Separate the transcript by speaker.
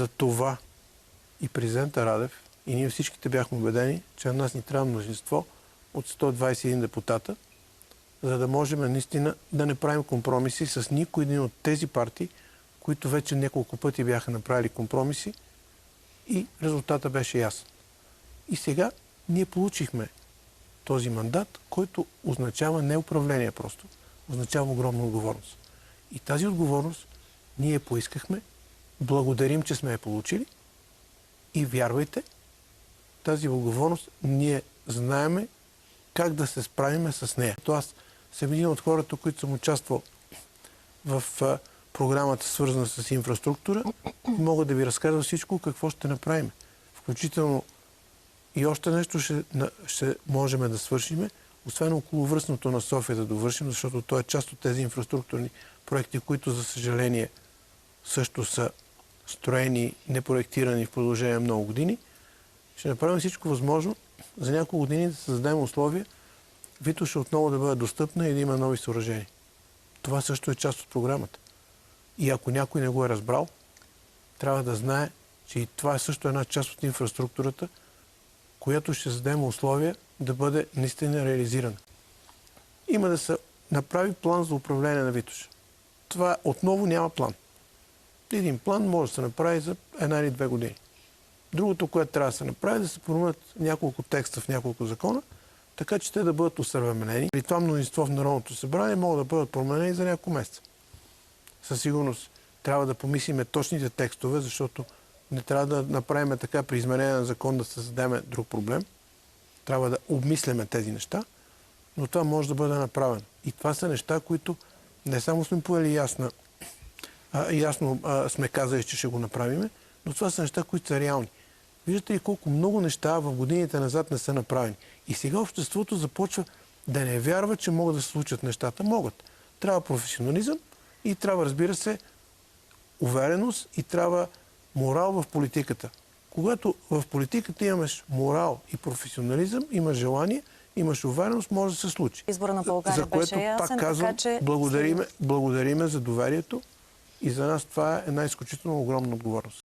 Speaker 1: За това и президента Радев, и ние всичките бяхме убедени, че на нас ни трябва мнозинство от 121 депутата, за да можем наистина да не правим компромиси с никой един от тези партии, които вече няколко пъти бяха направили компромиси и резултата беше ясен. И сега ние получихме този мандат, който означава не управление просто, означава огромна отговорност. И тази отговорност ние поискахме, благодарим, че сме я получили и вярвайте, тази отговорност ние знаеме как да се справиме с нея. Аз съм един от хората, които съм участвал в програмата, свързана с инфраструктура, и мога да ви разкажа всичко какво ще направим. Включително и още нещо ще можем да свършим, освен околовръстното на София да довършим, защото то е част от тези инфраструктурни проекти, които, за съжаление, също са строени, непроектирани в продължение на много години. Ще направим всичко възможно за няколко години да създадем условия Витоша отново да бъде достъпна и да има нови съоръжения. Това също е част от програмата. И ако някой не го е разбрал, трябва да знае, че и това е също една част от инфраструктурата, която ще създадем условия да бъде наистина реализирана. Има да се направи план за управление на Витоша. Това отново няма план. Един план може да се направи за 1 или 2 години. Другото, което трябва да се направи, е да се променят няколко текста в няколко закона, така че те да бъдат усъвременени. При това мнозинство в Народното събрание могат да бъдат променени за няколко месеца. Със сигурност трябва да помислиме точните текстове, защото не трябва да направим така при изменение на закон да създадем друг проблем. Трябва да обмисляме тези неща, но това може да бъде направено. И това са неща, които не само сме поели ясно сме казали, че ще го направим, но това са неща, които са реални. Виждате ли колко много неща в годините назад не са направени. И сега обществото започва да не вярва, че могат да се случат нещата. Могат. Трябва професионализъм и трябва, разбира се, увереност и трябва морал в политиката. Когато в политиката имаш морал и професионализъм, имаш желание, имаш увереност, може да се случи.
Speaker 2: Избора на България
Speaker 1: за което,
Speaker 2: беше ясен,
Speaker 1: пак казвам,
Speaker 2: така че...
Speaker 1: благодариме за доверието и за нас това е една изключително огромна отговорност.